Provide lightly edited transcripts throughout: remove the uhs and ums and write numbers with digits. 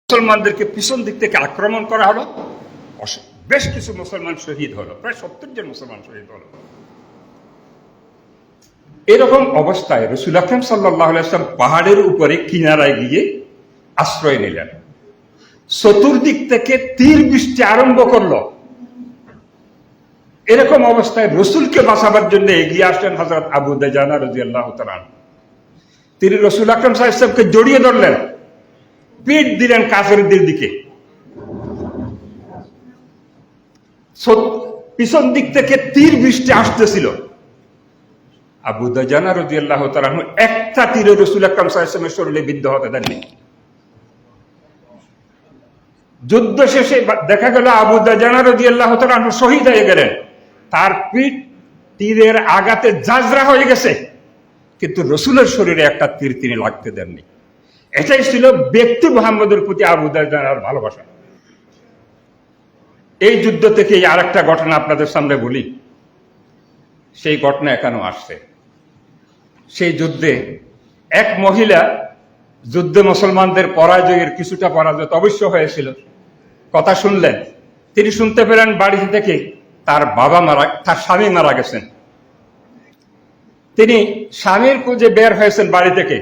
মুসলমানদেরকে পিছন দিক থেকে আক্রমণ করা হলো, বেশ কিছু মুসলমান শহীদ হলো, প্রায় 70 জন মুসলমান শহীদ হলো। এরকম অবস্থায় রাসূল আকরাম সাল্লাল্লাহু আলাইহি ওয়াসাল্লাম পাহাড়ের উপরে কিনারায় গিয়ে আশ্রয় নিলেন। চতুর্দিক থেকে তীর বৃষ্টি আরম্ভ করলো। এরকম অবস্থায় রসুলকে বাঁচাবার জন্য এগিয়ে আসলেন হযরত আবু দুজানা রাদিয়াল্লাহু তাআলা। তিনি রাসূল আকরাম সাল্লাল্লাহু আলাইহি ওয়াসাল্লামকে জড়িয়ে ধরলেন, পিঠ দিলেন কাফেরদের দিকে। পিছন দিক থেকে তীর বৃষ্টি আসতেছিল। আবু দুজানা রাদিয়াল্লাহু তাআলা একটা তীরে রাসূল আকরাম সাল্লাল্লাহু আলাইহি ওয়াসাল্লামের শরীরে বিদ্ধ হতে দেননি। যুদ্ধ শেষে দেখা গেল আবু দুজানা রাদিয়াল্লাহু তাআলা শহীদ হয়ে গেলেন। তার পিঠ তীরের আঘাতে জাজরা হয়ে গেছে, কিন্তু রসুলের শরীরে একটা তীর তিনি লাগতে দেননি। এটাই ছিল ব্যক্তি মুহাম্মদের প্রতি আবু দুজানার ভালোবাসা। এই যুদ্ধ থেকে আর একটা ঘটনা আপনাদের সামনে বলি। সেই ঘটনা এখনো আসছে। সেই যুদ্ধে এক মহিলা, যুদ্ধে মুসলমানদের পরাজয়ের কিছুটা পরাজয় অবশ্য হয়েছিল, কথা শুনলেন। তিনি শুনতে পেলেন বাড়ি থেকে তার স্বামী মারা গেছেন। তিনি স্বামীর খুঁজে বের হয়েছেন বাড়ি থেকে,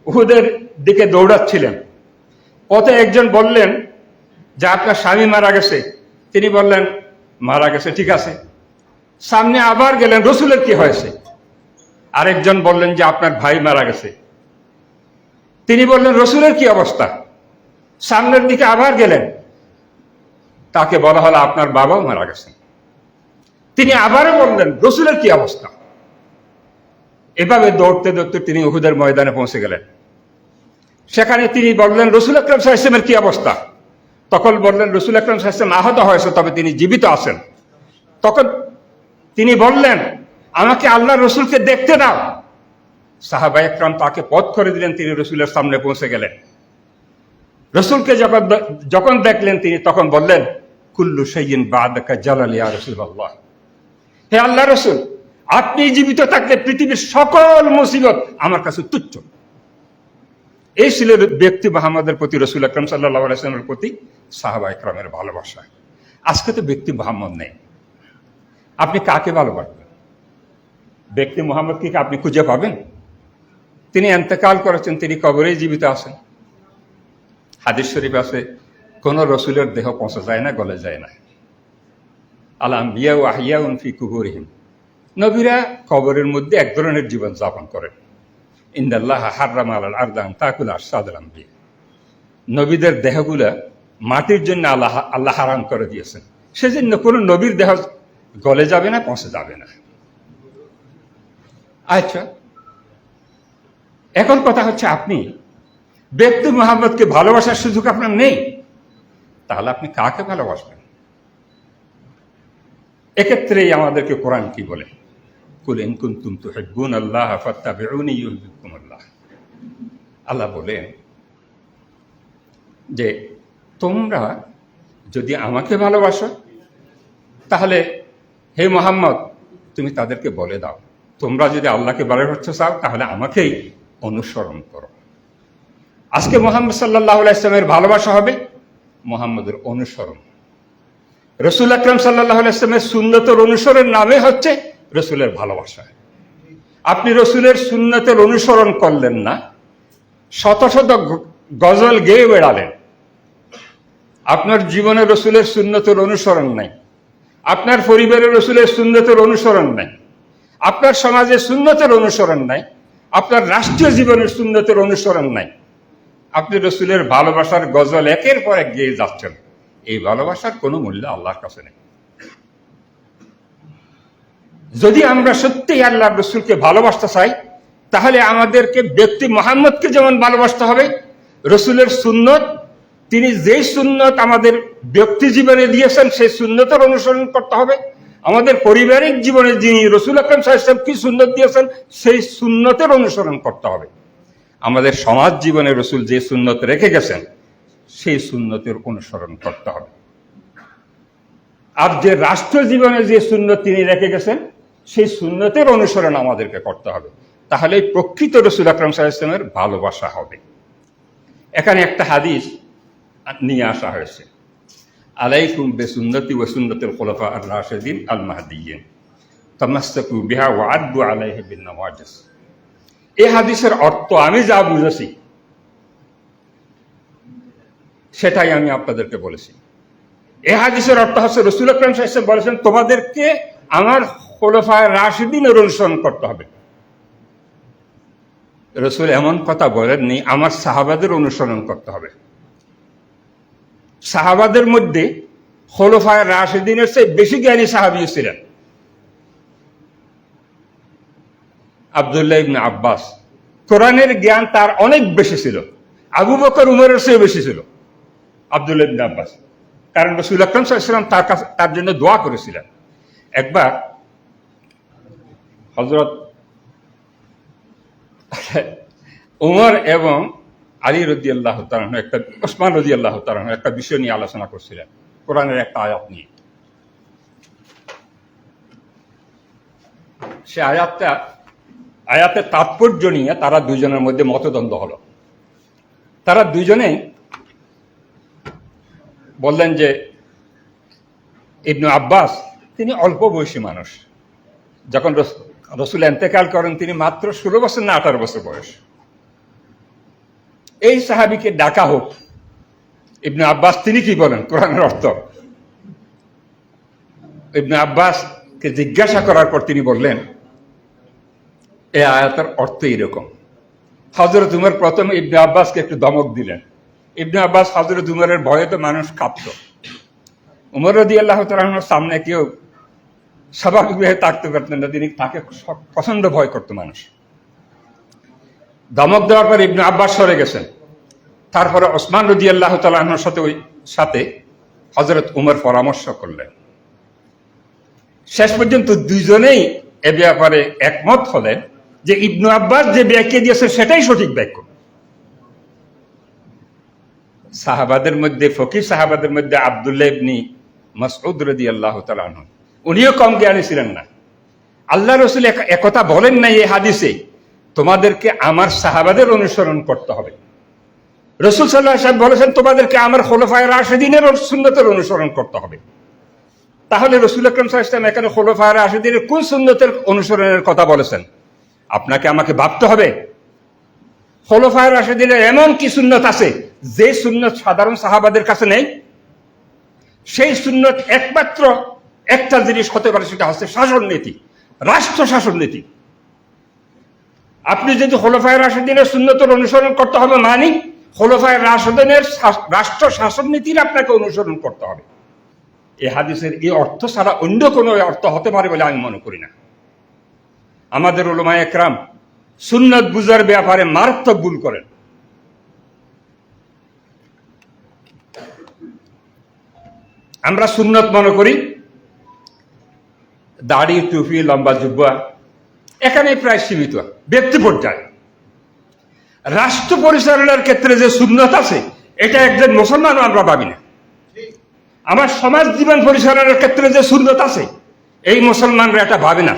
উহুদের দিকে দৌড়াচ্ছিলেন। পথে একজন বললেন যে আপনার স্বামী মারা গেছে। তিনি বললেন মারা গেছে, ঠিক আছে। সামনে আবার গেলেন, রসুলের কি হয়েছে? আরেকজন বললেন যে আপনার ভাই মারা গেছে। তিনি বললেন রসুলের কি অবস্থা? সামনের দিকে আবার গেলেন, তাকে বলা হলো আপনার বাবাও মারা গেছেন। তিনি আবারও বললেন রসুলের কি অবস্থা? এভাবে দৌড়তে দৌড়তে তিনি উহুদের ময়দানে পৌঁছে গেলেন। সেখানে তিনি বললেন রসুল আকরাম সাল্লাল্লাহু আলাইহি ওয়াসাল্লামের কি অবস্থা? তখন বললেন রসুল আকরাম সাল্লাল্লাহু আলাইহি ওয়াসাল্লাম আহত হয়েছে, তবে তিনি জীবিত আছেন। তখন তিনি বললেন আমাকে আল্লাহ রসুলকে দেখতে দাও। সাহাবা একরাম তাকে পথ করে দিলেন, তিনি রসুলের সামনে পৌঁছে গেলেন। রসুলকে যখন দেখলেন তিনি তখন বললেন কুল্লু শাইইন বা'দাকা জালাল ইয়া রাসূলুল্লাহ। হে আল্লাহ রসুল, আপনি জীবিত থাকলে পৃথিবীর সকল মুসিবত আমার কাছে তুচ্ছ। এই ছিল ব্যক্তি মুহাম্মদের প্রতি রাসূল আকরাম সাল্লাল্লাহু আলাইহি ওয়াসাল্লামের প্রতি সাহাবা একরামের ভালোবাসা। আজকে তো ব্যক্তি মুহাম্মদ নেই, আপনি কাকে ভালোবাসবেন? ব্যক্তি মুহাম্মদকে কি আপনি খুঁজে পাবেন? তিনি ইন্তেকাল করেছেন, তিনি কবরেই জীবিত আছেন। হাদিস শরীফ আছে কোন রসুলের দেহ পচে যায় না, গলে যায় না। আল আম্বিয়া ওয়া আহইয়াউন ফি কুবুরিহিম। নবীরা কবরের মধ্যে এক ধরনের জীবন যাপন করেন। ইন্নাল্লাহা হাররামা আলাল আরদি আন তাকুলা আজসাদুল আম্বিয়া। নবীদের দেহগুলা মাটির জন্য আল্লাহ হারাম করে দিয়েছেন, সেজন্য কোন নবীর দেহ গলে যাবে না, পচে যাবে না। আচ্ছা, এখন কথা হচ্ছে আপনি ব্যক্তি মুহাম্মদকে ভালোবাসার সুযোগ আপনার নেই, তাহলে আপনি কাকে ভালোবাসবেন? এক্ষেত্রেই আমাদেরকে কোরআন কি বলে? কুল ইন কুনতুম তুহিব্বুনাল্লাহ ফাত্তাবিউনি ইউহিব্বুকুমুল্লাহ। আল্লাহ বলেন যে তোমরা যদি আমাকে ভালোবাসো তাহলে হে মুহাম্মদ তুমি তাদেরকে বলে দাও, তোমরা যদি আল্লাহকে ভালোবাসতে চাও তাহলে আমাকেই অনুসরণ করো। আজকে মুহাম্মদ সাল্লাল্লাহু আলাইহি ওয়াসাল্লামের ভালোবাসা হবে মুহাম্মদের অনুসরণ। রাসূল আকরাম সাল্লাল্লাহু আলাইহি ওয়াসাল্লামের সুন্নতের অনুসরণ নামে হচ্ছে রসুলের ভালোবাসা। আপনি রসুলের সুন্নতের অনুসরণ করলেন না, শত শত গজল গেয়ে বেড়ালেন। আপনার জীবনে রসুলের সুন্নতের অনুসরণ নাই, আপনার পরিবারের রসুলের সুন্নতের অনুসরণ নাই, আপনার সমাজে সুন্নতের অনুসরণ নাই, আপনার রাষ্ট্রীয় জীবনের সুন্নতের অনুসরণ নাই। আপনি রসুলের ভালোবাসার গজল একের পর এক গেয়ে যাচ্ছেন। এই ভালোবাসার কোনো মূল্য আল্লাহর কাছে নেই। যদি আমরা সত্যিই আল্লাহ রসুলকে ভালোবাসতে চাই তাহলে আমাদেরকে ব্যক্তি মুহাম্মদকে যেমন ভালোবাসতে হবে, রসুলের সুন্নত, তিনি যেই সুন্নত আমাদের ব্যক্তি জীবনে দিয়েছেন সেই সুন্নতের অনুসরণ করতে হবে। আমাদের পারিবারিক জীবনে যিনি রাসূল আকরাম সাল্লাল্লাহু আলাইহি ওয়াসাল্লাম কি সুন্নত দিয়েছেন সেই সুন্নতের অনুসরণ করতে হবে। আমাদের সমাজ জীবনে রসুল যে সুন্নত রেখে গেছেন সেই সুন্নতের অনুসরণ করতে হবে। আর যে রাষ্ট্র জীবনে যে সুন্নত তিনি রেখে গেছেন সেই সুন্নতের অনুসরণ আমাদেরকে করতে হবে। তাহলে প্রকৃত রাসূল আকরাম সাল্লাল্লাহু আলাইহি ওয়াসাল্লামের ভালোবাসা হবে। এখানে একটা হাদিস নিয়ে আসা হয়েছে, আলাইকুম বিসুন্নতি ওয়া সুন্নাতিল খুলাফা আর-রাশিদিন আল মাহদিয়্যিন তামাসসাকু বিহা ওয়া আদ্দু আলাইহা বিন নওয়াজিস। এই হাদিসের অর্থ আমি যা বুঝেছি সেটাই আমি আপনাদেরকে বলেছি। এই হাদিসের অর্থ হচ্ছে রাসূল আকরাম সাল্লাল্লাহু আলাইহি ওয়াসাল্লাম বলেছেন, তোমাদেরকে আমার খুলাফায়ে রাশিদিনের অনুসরণ করতে হবে। রাসূল এমন কথা বলেননি আমার সাহাবাদের অনুসরণ করতে হবে। সাহাবাদের মধ্যে খুলাফায়ে রাশিদিনের চেয়ে বেশি জ্ঞানী সাহাবী ছিলেন আব্দুল্লাহ ইবনে আব্বাস। কোরআনের জ্ঞান তার অনেক বেশি ছিল, আবু বকর উমরের চেয়ে বেশি ছিল আব্দুল্লাহ ইবনে আব্বাস। কারণ রাসূল আকরাম সাল্লাল্লাহু আলাইহি ওয়াসাল্লাম তার জন্য দোয়া করেছিলেন। একবার হযরত উমর এবং আলী রাদিয়াল্লাহু তাআলা একটা ওসমান রাদিয়াল্লাহু তাআলা একটা বিষয় নিয়ে আলোচনা করছিলেন, কোরআনের একটা আয়াত নিয়ে। সে আয়াতের তাৎপর্য নিয়ে তারা দুইজনের মধ্যে মতদ্বন্দ্ব হলো। তারা দুইজনেই বললেন যে ইবনে আব্বাস তিনি অল্প বয়সী মানুষ, যখন রাসূল ইন্তেকাল করেন তিনি মাত্র 16 বছর না 18 বছর বয়স। এই সাহাবীকে ডাকা হোক, ইবনে আব্বাস তিনি কি বলেন কোরআনের অর্থ। ইবনে আব্বাসকে জিজ্ঞাসা করার পর তিনি বললেন এই আয়াতের অর্থ এরকম। হযরত উমর প্রথমে ইবনে আব্বাসকে একটু ধমক দিলেন। ইবনে আব্বাস হযরত উমরের ভয়ে তো মানুষ কাঁপত। উমর রাদিয়াল্লাহু তাআলার সামনে কেউ স্বাভাবিকভাবে থাকতে পারতেন না, তিনি তাকে প্রচন্ড ভয় করত মানুষ। ধমক দেওয়ার পর ইবনে আব্বাস সরে গেছেন। তারপরে ওসমান রাদিয়াল্লাহু তাআলার সাথে হযরত উমর পরামর্শ করলেন। শেষ পর্যন্ত দুইজনেই এ ব্যাপারে একমত হলেন যে ইবনে আব্বাস যে ব্যাখ্যা দিয়েছে সেটাই সঠিক ব্যাখ্যা। সাহাবাদের মধ্যে ফকিহ সাহাবাদের মধ্যে আব্দুল্লাহ ইবনে মাসউদ রাদিয়াল্লাহু তাআলা আনহু উনিও কম জ্ঞানী ছিলেন না। আল্লাহ রাসূল একথা বলেন না এই হাদিসে তোমাদেরকে আমার সাহাবাদের অনুসরণ করতে হবে। রাসূল সাল্লাল্লাহু আলাইহি ওয়াসাল্লাম বলেছেন তোমাদেরকে আমার খুলাফায়ে রাশিদিনের সুন্নতের অনুসরণ করতে হবে। তাহলে রাসূল আকরাম সাল্লাল্লাহু আলাইহি ওয়াসাল্লাম এখানে খুলাফায়ে রাশিদিনের কোন সুন্নতের অনুসরণের কথা বলেছেন আপনাকে আমাকে ভাবতে হবে। খুলাফায়ে রাশিদিনের এমন কি সুন্নত আছে যে সুন্নত সাধারণ সাহাবাদের কাছে নেই? সেই সুন্নত একমাত্র একটা জিনিস হতে পারে, সেটা হচ্ছে শাসন নীতি, রাষ্ট্র শাসন নীতি। আপনি যদি খুলাফায়ে রাশিদিনের সুন্নতের অনুসরণ করতে হবে মানে খুলাফায়ে রাশিদিনের রাষ্ট্র শাসন নীতির আপনাকে অনুসরণ করতে হবে। এই হাদিসের এই অর্থ ছাড়া অন্য কোনো অর্থ হতে পারে বলে আমি মনে করি না। আমাদের উলামায়ে কেরাম সুন্নত বুঝার ব্যাপারে মারাত্মক ভুল করেন। আমরা সুন্নত মনে করি দাড়ি, টুপি, লম্বা জুব্বা, এখানে প্রায় সীমিত ব্যক্তি পর্যায়ে। রাষ্ট্র পরিচালনার ক্ষেত্রে যে সুন্নত আছে এটা একজন মুসলমানও আমরা ভাবি না। আমার সমাজ জীবন পরিচালনার ক্ষেত্রে যে সুন্নত আছে এই মুসলমানরা এটা ভাবে না।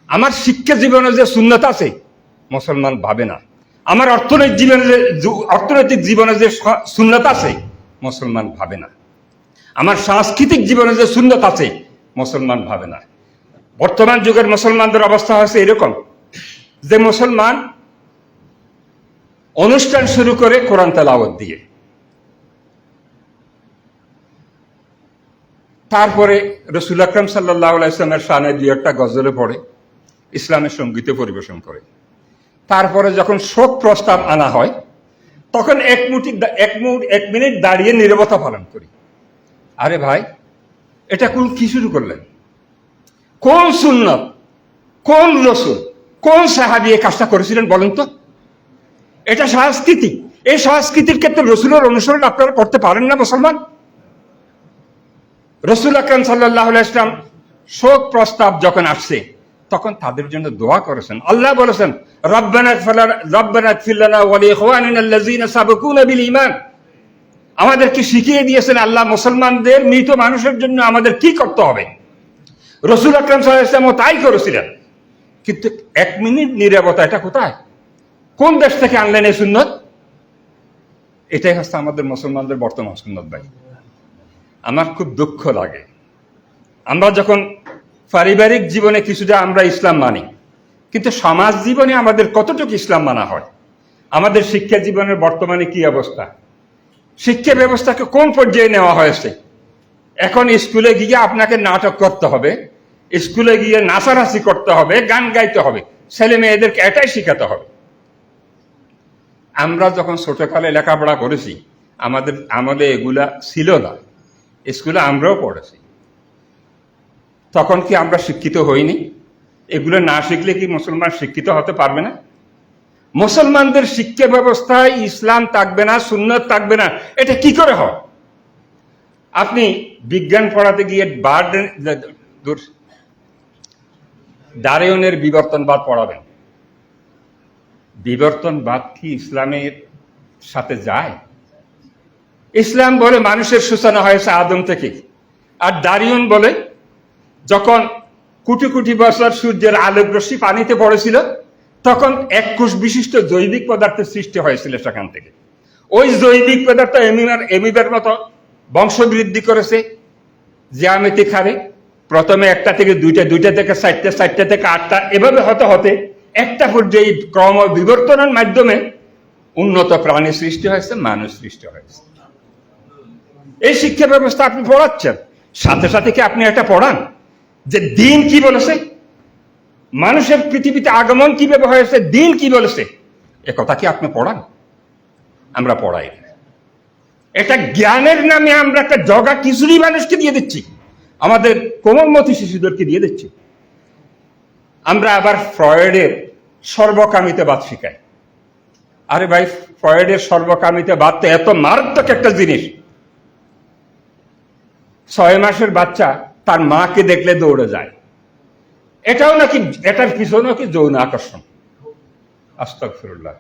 আমার শিক্ষা জীবনে যে সুন্নত আছে মুসলমান ভাবে না। আমার অর্থনৈতিক জীবনে যে সুন্নত আছে মুসলমান ভাবে না। আমার সাংস্কৃতিক জীবনে যে সুন্নত আছে মুসলমান ভাবে না। বর্তমান যুগের মুসলমানদের অবস্থা হচ্ছে এরকম যে মুসলমান অনুষ্ঠান শুরু করে কোরআন তেলাওয়াত দিয়ে, তারপরে রাসূল আকরাম সাল্লাল্লাহু আলাইহি ওয়াসাল্লামের শানে দুই একটা গজলে পড়ে, ইসলামের সঙ্গীতে পরিবেশন করে। তারপরে যখন শোক প্রস্তাব আনা হয় তখন এক মিনিট দাঁড়িয়ে নীরবতা পালন করি। আরে ভাই, এটা কি শুরু করলেন? কোন সুন্নত, কোন রাসূল, কোন সাহাবী এই কাজটা করেছিলেন বলেন তো? এটা সংস্কৃতি। এই সংস্কৃতির ক্ষেত্রে রাসূলের অনুসরণ আপনারা করতে পারেন না মুসলমান? রাসূল আকরাম সাল্লাল্লাহু আলাইহি ওয়াসাল্লাম শোক প্রস্তাব যখন আসছে তখন তাদের জন্য দোয়া করেছেন। আল্লাহ বলেছেন রব্বানা ইগফির লানা ওয়া লিইখওয়ানিনা আল্লাযীনা সাবাকুনা বিল ঈমান। আমাদেরকে শিখিয়ে দিয়েছেন আল্লাহ মুসলমানদের মৃত মানুষের জন্য আমাদের কি করতে হবে। রাসূল আকরাম সাল্লাল্লাহু আলাইহি ওয়াসাল্লাম তাই করেছিলেন। কিন্তু এক মিনিট নীরবতা, এটা কোথায়, কোন দেশ থেকে আনলেন এই সুন্নত? এটাই হচ্ছে আমাদের মুসলমানদের বর্তমান সুন্নত ভাই। আমার খুব দুঃখ লাগে, আমরা যখন পারিবারিক জীবনে কিছুটা আমরা ইসলাম মানি, কিন্তু সমাজ জীবনে আমাদের কতটুকু ইসলাম মানা হয়? আমাদের শিক্ষা জীবনের বর্তমানে কি অবস্থা? শিক্ষা ব্যবস্থাকে কোন পর্যায়ে নেওয়া হয়েছে? এখন স্কুলে গিয়ে আপনাকে নাটক করতে হবে, স্কুলে গিয়ে নাচানাচি করতে হবে, গান গাইতে হবে, ছেলে মেয়েদেরকে এটাই শিখাতে হবে। আমরা যখন ছোটকালে লেখাপড়া করেছি, আমাদের এগুলা ছিল না। স্কুলে আমরাও পড়েছি, তখন কি আমরা শিক্ষিত হইনি? এগুলো না শিখলে কি মুসলমান শিক্ষিত হতে পারবে না? মুসলমানদের শিক্ষা ব্যবস্থায় ইসলাম থাকবে না, সুন্নত থাকবে না, এটা কি করে হয়? আপনি বিজ্ঞান পড়াতে গিয়ে ডারউইনের বিবর্তনবাদ পড়াবেন, বিবর্তনবাদ কি ইসলামের সাথে যায়? ইসলাম বলে মানুষের সূচনা হয়েছে আদম থেকে, আর ডারউইন বলে যখন কোটি কোটি বছর সূর্যের আলোক রশ্মি পানিতে পড়েছিল, তখন এক কোষ বিশিষ্ট জৈবিক পদার্থের সৃষ্টি হয়েছিল সেখান থেকে। ওই জৈবিক পদার্থ এমিবার মতো বংশবৃদ্ধি করেছে জ্যামিতিক হারে। প্রথমে একটা থেকে দুইটা, দুইটা থেকে চারটা, চারটা থেকে আটটা, এভাবে হতে হতে একটা পর্যায়ে ক্রম বিবর্তনের মাধ্যমে উন্নত প্রাণী সৃষ্টি হয়েছে, মানুষ সৃষ্টি হয়েছে। এই শিক্ষা ব্যবস্থা আপনি পড়াচ্ছেন, সাথে সাথে কি আপনি এটা পড়ান যে দিন কি বলেছে, মানুষের পৃথিবীতে আগমন কিভাবে হয়েছে, দিন কি বলেছে? এ কথা কি আপনি পড়ান? আমরা পড়াই না। এটা জ্ঞানের নামে আমরা একটা জগা খিচুড়ি মানুষকে দিয়ে দিচ্ছি, আমাদের কোমলমতি শিশুদেরকে দিয়ে দিচ্ছি। আমরা আবার ফ্রয়েডের সর্বকামিতাবাদ শিখাই। আরে ভাই, ফ্রয়েডের সর্বকামিতাবাদ তো এত মারাত্মক একটা জিনিস। 6 মাসের বাচ্চা তার মাকে দেখলে দৌড়ে যায়, এটাও নাকি, এটার পিছনেও কি যৌন আকর্ষণ? আস্তাগফিরুল্লাহ।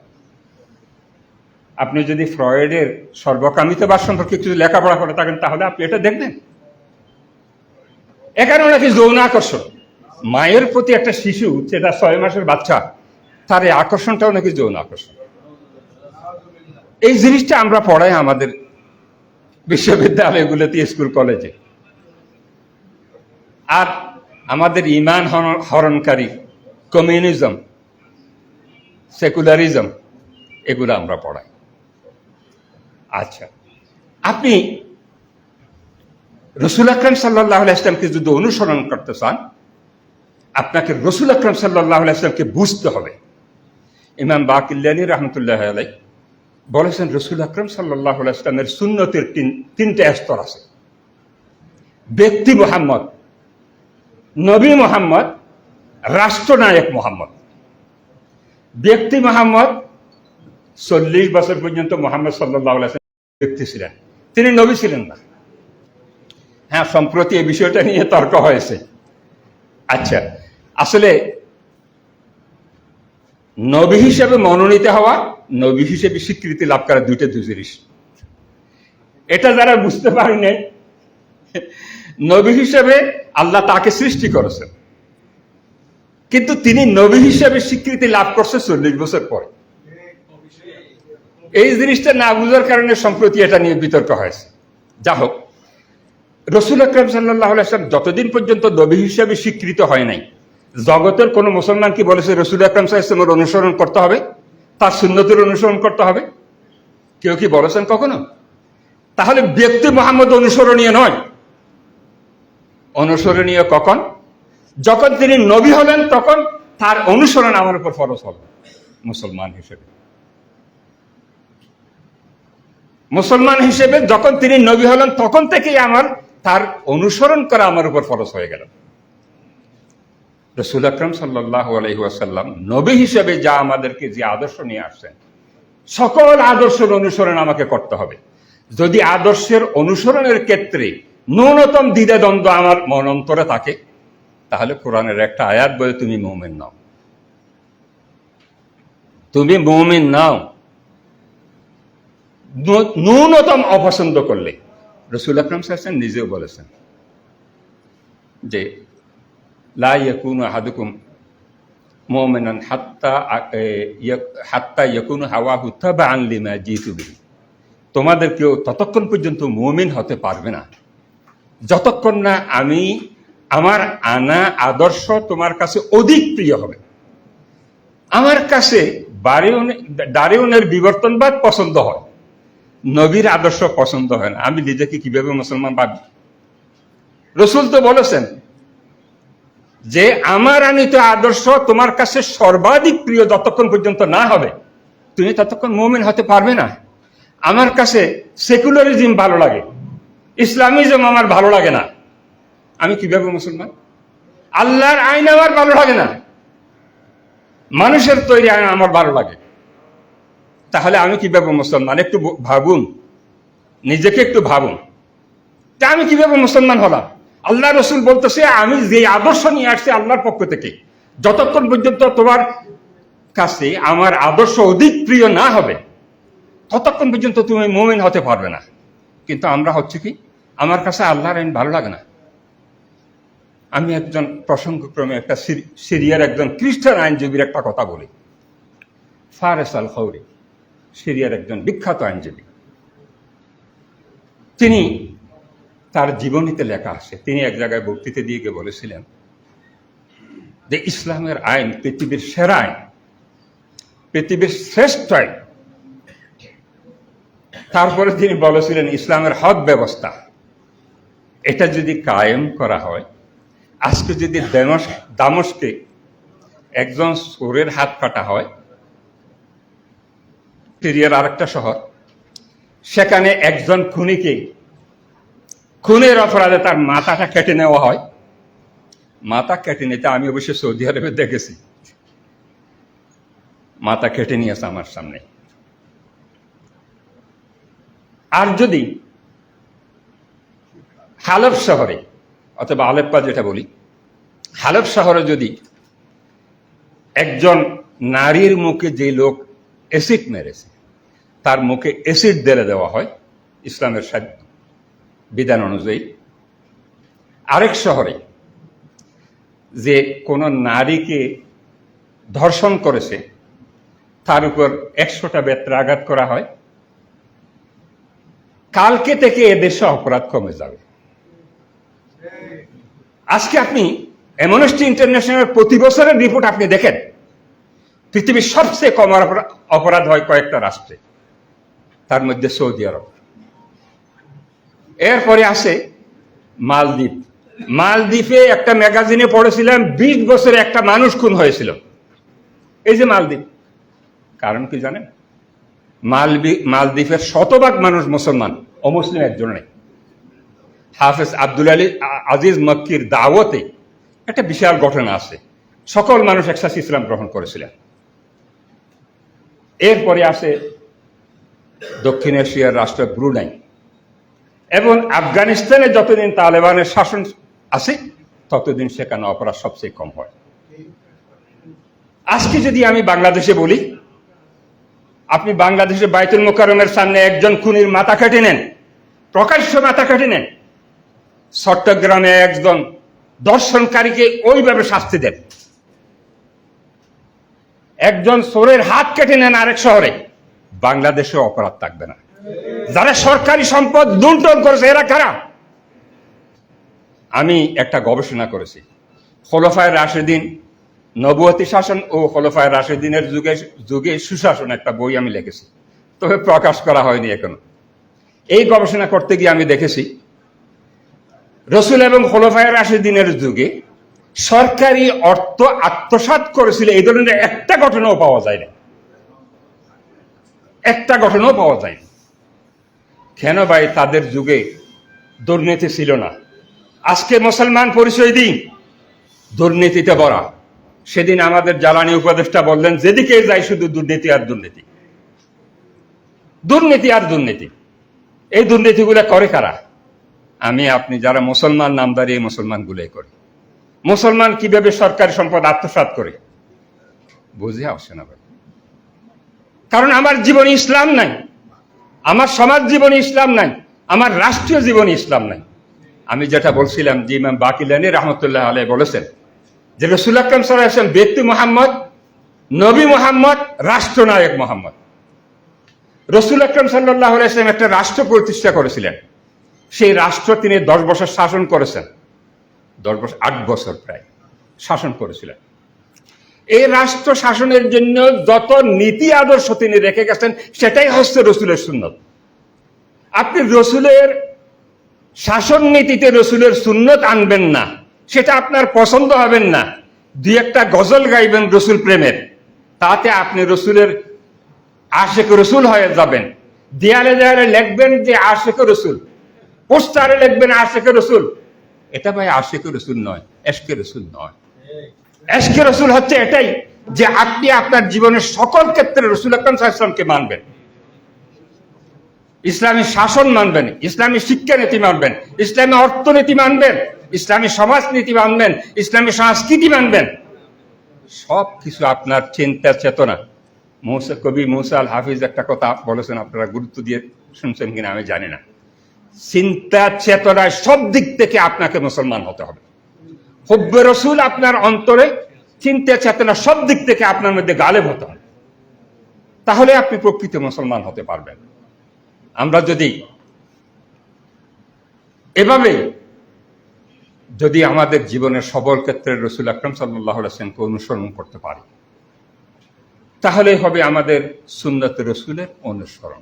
আপনি যদি ফ্রয়েডের সর্বকামিতাবাদ সম্পর্কে কিছু লেখাপড়া করে থাকেন, তাহলে আপনি এটা দেখবেন, এখানেও নাকি যৌন আকর্ষণ। মায়ের প্রতি একটা শিশু, সেটা 6 মাসের বাচ্চা, তার এই আকর্ষণটাও নাকি যৌন আকর্ষণ। এই জিনিসটা আমরা পড়াই আমাদের বিশ্ববিদ্যালয়গুলোতে, স্কুল কলেজে। আর আমাদের ইমান হরণকারী কমিউনিজম, সেকুলারিজম, এগুলো আমরা পড়াই। আচ্ছা, আপনি রসুল আকরাম সাল্লাল্লাহু আলাইহি ওয়াসাল্লামকে যদি অনুসরণ করতে চান, আপনাকে রসুল আকরাম সাল্লাল্লাহু আলাইহি ওয়াসাল্লামকে বুঝতে হবে। ইমাম বাকিল্লানী রহমতুল্লাহ আলাইহি বলেছেন, রসুল আকরাম সাল্লাল্লাহু আলাইহি ওয়াসাল্লামের সুন্নতের তিনটে স্তর আছে। ব্যক্তি মুহাম্মদ, নবী মুহাম্মদ, রাষ্ট্রনায়ক মুহাম্মদ। ব্যক্তি মুহাম্মদ 40 বছর পর্যন্ত মুহাম্মদ সাল্লাল্লাহু আলাইহি ওয়াসাল্লাম ব্যক্তি ছিলেন, তিনি নবী ছিলেন না। হ্যাঁ, সম্প্রতি এই বিষয়টা নিয়ে তর্ক হয়েছে। আচ্ছা, আসলে নবী হিসেবে মনোনীত হওয়া, নবী হিসেবে স্বীকৃতি লাভ করা, দুই জিনিস। এটা যারা বুঝতে পারেনি, নবী হিসেবে আল্লাহ তাকে সৃষ্টি করেছেন, কিন্তু তিনি নবী হিসেবে স্বীকৃতি লাভ করছে 40 বছর পরে। এই জিনিসটা না বুঝার কারণে সম্প্রতি এটা নিয়ে বিতর্ক হয়েছে। যা হোক, রসুল আকরাম সাল্লাল্লাহু আলাইহি ওয়াসাল্লাম যতদিন পর্যন্ত নবী হিসেবে স্বীকৃত হয় নাই, জগতের কোন মুসলমান কি বলেছে রসুল আকরাম সাল্লাল্লাহু আলাইহি ওয়াসাল্লামের অনুসরণ করতে হবে, তার সুন্নতের অনুসরণ করতে হবে? কেউ কি বলেছেন কখনো? তাহলে ব্যক্তি মুহাম্মদ অনুসরণীয় নয়। অনুসরণীয় কখন? যখন তিনি নবী হলেন, তখন তার অনুসরণ আমার উপর ফরজ হল মুসলমান হিসেবে। মুসলমান হিসেবে যখন তিনি নবী হলেন, তখন থেকেই তার অনুসরণ করা আমার উপর ফরজ হয়ে গেল। রাসূল আকরাম সাল্লাল্লাহু আলাইহি ওয়াসাল্লাম নবী হিসেবে যা আমাদেরকে যে আদর্শ নিয়ে আসছেন, সকল আদর্শের অনুসরণ আমাকে করতে হবে। যদি আদর্শের অনুসরণের ক্ষেত্রে ন্যূনতম দ্বিধাদ্বন্দ্ব আমার মন অন্তরে থাকে, তাহলে কোরআনের একটা আয়াত বলে, তুমি মুমিন নাও, তুমি মুমিন নাও। ন্যূনতম অপছন্দ করলে, রাসূল আকরাম সাল্লাল্লাহু আলাইহি ওয়াসাল্লাম নিজেও বলেছেন যে লা ইয়াকুনু আহাদুকুম মুমিনান হাত্তা ইয়াকুনু হাওয়াহু তাবাআন লিমা জিতু বিহি। তোমাদের কেউ ততক্ষণ পর্যন্ত মুমিন হতে পারবে না যতক্ষণ না আমি আমার আনা আদর্শ তোমার কাছে অধিক প্রিয় হবে। আমার কাছে ডারউইনের বিবর্তনবাদ পছন্দ হয়, নবীর আদর্শ পছন্দ হয় না। আমি নিজেকে কিভাবে মুসলমান ভাবি? রসুল তো বলেছেন যে আমার আনিত আদর্শ তোমার কাছে সর্বাধিক প্রিয় যতক্ষণ পর্যন্ত না হবে তুমি ততক্ষণ মুমিন হতে পারবে না। আমার কাছে সেকুলারিজম ভালো লাগে, ইসলামিজম আমার ভালো লাগে না, আমি কিভাবে মুসলমান? আল্লাহর আইন আমার ভালো লাগে না, মানুষের তৈরি আইন আমার ভালো লাগে, তাহলে আমি কিভাবে মুসলমান? একটু ভাবুন, নিজেকে একটু ভাবুন, তা আমি কিভাবে মুসলমান হলাম? আল্লাহ রসুল বলতেছে আমি যে আদর্শ নিয়ে আসছি আল্লাহর পক্ষ থেকে, যতক্ষণ পর্যন্ত তোমার কাছে আমার আদর্শ অধিক প্রিয় না হবে ততক্ষণ পর্যন্ত তুমি মুমিন হতে পারবে না। কিন্তু আমরা হচ্ছে কি, আমার কাছে আল্লাহর আইন ভালো লাগে না। আমি একজন প্রসঙ্গক্রমে একটা সিরিয়ার একজন খ্রিস্টান আইনজীবীর একটা কথা বলি। ফারেস আল খৌরি, সিরিয়ার একজন বিখ্যাত আইনজীবী। তিনি তার জীবনীতে লেখা আছে, তিনি এক জায়গায় বক্তৃতা দিয়ে গিয়ে বলেছিলেন যে ইসলামের আইন পৃথিবীর সেরা আইন, পৃথিবীর শ্রেষ্ঠ আইন। তারপরে তিনি বলেছিলেন ইসলামের হক ব্যবস্থা এটা যদি কায়েম করা হয়, আজকে যদি দামস্কে একজন চোরের হাত কাটা হয়, সিরিয়ার আরেকটা শহর, সেখানে একজন খুনিকে খুনের অপরাধে তার মাথাটা কেটে নেওয়া হয়, মাথা কেটে নিতে আমি অবশ্য সৌদি আরবে দেখেছি, মাথা কেটে নিয়েছে আমার সামনে। আর যদি হালব শহরে অথবা আলেপ্পা যেটা বলি, হালব শহরে যদি একজন নারীর মুখে যে লোক অ্যাসিড মেরেছে তার মুখে অ্যাসিড ঢেলে দেওয়া হয় ইসলামের বিধান অনুযায়ী, আরেক শহরে যে কোনো নারীকে ধর্ষণ করেছে তার উপর 100টা বেত্রাঘাত করা হয়, কালকে থেকে এদেশে অপরাধ কমে যাবে। আজকে আপনি অ্যামনেস্টি ইন্টারন্যাশনাল প্রতি বছরের রিপোর্ট আপনি দেখেন, পৃথিবীর সবচেয়ে কম অপরাধ হয় কয়েকটা রাষ্ট্রে, তার মধ্যে সৌদি আরব। এরপরে আসে মালদ্বীপ। মালদ্বীপে একটা ম্যাগাজিনে পড়েছিলাম 20 বছরে একটা মানুষ খুন হয়েছিল। এই যে মালদ্বীপ, কারণ কি জানেন? মালদ্বীপের শতভাগ মানুষ মুসলমান, অমুসলিম একজন নেই। হাফেজ আব্দুল আজিজ মক্কির দাওয়াতে একটা বিশাল ঘটনা আছে, সকল মানুষ একসাথে ইসলাম গ্রহণ করেছিলেন। এরপরে আসে দক্ষিণ এশিয়ার রাষ্ট্র ব্রুনাই, এবং আফগানিস্তানে যতদিন তালেবানের শাসন আছে ততদিন সেখানে অপরাধ সবচেয়ে কম হয়। আজকে যদি আমি বাংলাদেশে বলি, আপনি বাংলাদেশের বাইতুল মোকাররমের সামনে একজন খুনির মাথা কেটে নেন, প্রকাশ্য মাথা কেটে নেন, চট্টগ্রামে একজন দর্শনকারীকে ওইভাবে শাস্তি দেন, একজন চোরের হাত কেটে নেন আরেক শহরে, বাংলাদেশে অপরাধ থাকবে না। যারা সরকারি সম্পদ লুণ্ঠন করেছে এরা কারা? আমি একটা গবেষণা করেছি, খোলাফায়ে রাশেদিন, নবুয়তি শাসন ও খোলাফায়ে রাশেদিনের যুগে সুশাসন, একটা বই আমি লিখেছি, তবে প্রকাশ করা হয়নি এখনো। এই গবেষণা করতে গিয়ে আমি দেখেছি রসুল এবং খোলাফায়ে রাশেদিনের যুগে সরকারি অর্থ আত্মসাৎ করেছিল এই ধরনের একটা ঘটনাও পাওয়া যায় না, একটা ঘটনাও পাওয়া যায় না। কেন ভাই? তাদের যুগে দুর্নীতি ছিল না। আজকে মুসলমান পরিচয় দিই দুর্নীতিতে ভরা। সেদিন আমাদের জ্বালানি উপদেষ্টা বললেন যেদিকে যাই শুধু দুর্নীতি আর দুর্নীতি, দুর্নীতি আর দুর্নীতি। এই দুর্নীতিগুলো করে কারা? আমি আপনি যারা মুসলমান নামদারি, এই মুসলমানগুলোই করে। মুসলমান কিভাবে সরকারি সম্পদ আত্মসাৎ করে বুঝে আসে না ভাই। কারণ আমার জীবনে ইসলাম নাই, আমার সমাজ জীবনে ইসলাম নাই, আমার রাষ্ট্রীয় জীবনে ইসলাম নাই। আমি যেটা বলছিলাম যে ইমাম বাকিলানী রহমতুল্লাহ আলাইহি বলেছেন যে রাসূল আকরাম সাল্লাল্লাহু আলাইহি ওয়াসাল্লাম ব্যক্তি মুহাম্মদ, নবী মুহাম্মদ, রাষ্ট্রনায়ক মুহাম্মদ। রাসূল আকরাম সাল্লাল্লাহু আলাইহি ওয়াসাল্লাম একটা রাষ্ট্র প্রতিষ্ঠা করেছিলেন। সেই রাষ্ট্র তিনি 10 বছর শাসন করেছেন। 10 বছর, 8 বছর প্রায় শাসন করেছিলেন। এই রাষ্ট্র শাসনের জন্য যত নীতি আদর্শ তিনি রেখে গেছেন, সেটাই হচ্ছে রসুলের সুন্নত। আপনি রসুলের শাসন নীতিতে রসুলের সুন্নত আনবেন না, সেটা আপনার পছন্দ হবেন না। দুই একটা গজল গাইবেন রসুল প্রেমের, তাতে আপনি রসুলের আশেক রসুল হয়ে যাবেন। দেয়ালে দেয়ালে লিখবেন যে আশেক রসুল, পোস্টারে লিখবেন আশেক রসুল। এটা ভাই আশেক রসুল নয়, এশকে রসুল নয়। এশকে রসুল হচ্ছে এটাই যে আপনি আপনার জীবনের সকল ক্ষেত্রে রসুল আকরাম সাল্লাল্লাহু আলাইহি ওয়াসাল্লামকে মানবেন, ইসলামী শাসন মানবেন, ইসলামী শিক্ষানীতি মানবেন, ইসলামী অর্থনীতি মানবেন, ইসলামী সমাজনীতি মানবেন, ইসলামী সংস্কৃতি মানবেন। সব কিছু আপনার চিন্তা চেতনা। কবি মুসা আল হাফিজ একটা কথা বলেছেন, আপনারা গুরুত্ব দিয়ে শুনছেন কিনা আমি জানি না। চিন্তা চেতনায় সব দিক থেকে আপনাকে মুসলমান হতে হবে। হুব্বে রসুল আপনার অন্তরে, চিন্তা চেতনা সব দিক থেকে আপনার মধ্যে গালেব হতে হবে, তাহলে আপনি প্রকৃত মুসলমান হতে পারবেন। আমরা যদি এভাবে যদি আমাদের জীবনের সবল ক্ষেত্রে রসুল আকরাম সাল্লাল্লাহু আলাইহি ওয়াসাল্লামকে অনুসরণ করতে পারি, তাহলে হবে আমাদের সুন্নতে রসুলের অনুসরণ।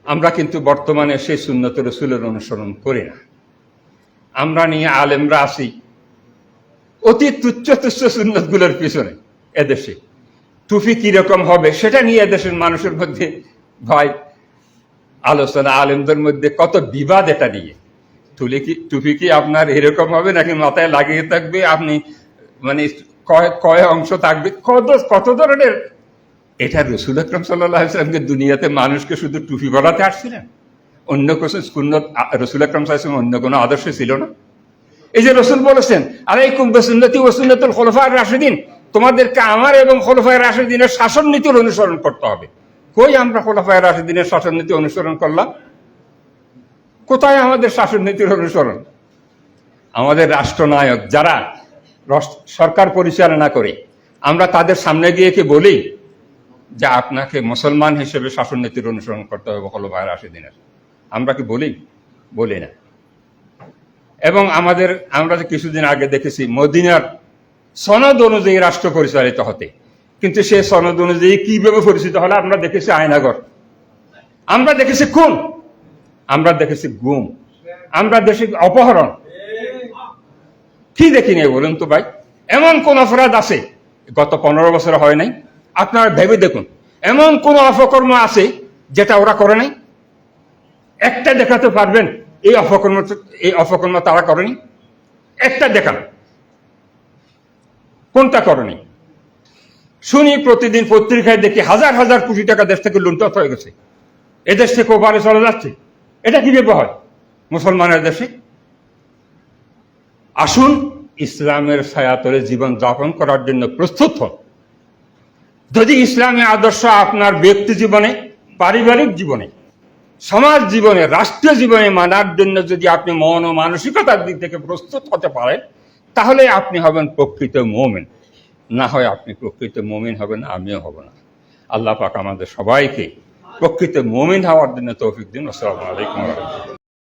আমরা কিন্তু বর্তমানে সেই সুন্নতে রসুলের অনুসরণ করি না। আমরা নিয়ে আলেমরা আসি অতি তুচ্ছ তুচ্ছ সুন্নতগুলোর পিছনে। এদেশে টুপি কিরকম হবে সেটা নিয়ে এদেশের মানুষের মধ্যে ভয় আলোচনা, আলেমদের মধ্যে কত বিবাদ এটা নিয়ে। টুপি কি আপনার এরকম হবে নাকি মাথায় লাগিয়ে থাকবে, আপনি মানে কয় অংশ থাকবে, কত ধরনের। এটা রসুল আকরাম সাল্লাল্লাহু আলাইহি ওয়াসাল্লামকে দুনিয়াতে মানুষকে শুধু টুপি পরাতে আসছিলেন, অন্য কিছু সুন্নত রসুল আকরাম সাল্লাল্লাহু আলাইহি ওয়াসাল্লাম অন্য কোনো আদর্শ ছিল না। এই যে রসুল বলেছেন আলাইকুম বিসুন্নতি ওয়া সুন্নাতুল খুলাফায়ে রাশিদিন, তোমাদেরকে আমার এবং খুলাফায়ে রাশিদিনের শাসন নীতির অনুসরণ করতে হবে। কই আমরা খুলাফায়ে রাশিদিনের শাসন নীতি অনুসরণ করলাম? কোথায় আমাদের শাসন নীতির অনুসরণ? আমাদের রাষ্ট্রনায়ক যারা সরকার পরিচালনা করে, আমরা তাদের সামনে গিয়ে কি বলি যে আপনাকে মুসলমান হিসেবে শাসন নীতির অনুসরণ করতে হবে খুলাফায়ে রাশিদিনের? আমরা কি বলি? বলি না। এবং আমরা যে কিছুদিন আগে দেখেছি মদিনার সনদ অনুযায়ী রাষ্ট্র পরিচালিত হতে, কিন্তু সে সনদ অনুযায়ী কিভাবে পরিচিত হলো? আমরা দেখেছি আয়নাঘর, আমরা দেখেছি খুন, আমরা দেখেছি গুম, আমরা দেখেছি অপহরণ। কি দেখিনি বলুন তো ভাই? এমন কোন অপরাধ আছে গত 15 বছর হয় নাই? আপনারা ভেবে দেখুন, এমন কোন অপকর্ম আছে যেটা ওরা করে নাই? একটা দেখাতে পারবেন এই অপকর্ম তারা করেনি? একটা দেখান, কোনটা করেনি? শুনি প্রতিদিন পত্রিকায় দেখি হাজার হাজার কোটি টাকা দেশ থেকে লুণ্ঠন হয়ে গেছে, এদেশ থেকে ওপারে চলে যাচ্ছে। এটা কিভাবে হয় মুসলমানের দেশে? আসুন ইসলামের ছায়াতলে জীবন যাপন করার জন্য প্রস্তুত হন। যদি ইসলামী আদর্শ আপনার ব্যক্তি জীবনে, পারিবারিক জীবনে, সমাজ জীবনে, রাষ্ট্রীয় জীবনে মানার জন্য যদি আপনি মন ও মানসিকতার দিক থেকে প্রস্তুত হতে পারেন, তাহলে আপনি হবেন প্রকৃত মুমিন। না হয় আপনি প্রকৃত মুমিন হবেন, আমিও হব না। আল্লাহ পাক আমাদের সবাইকে প্রকৃত মুমিন হওয়ার জন্য তৌফিক দিন। আসসালামু আলাইকুম ওয়া রাহমাতুল্লাহ।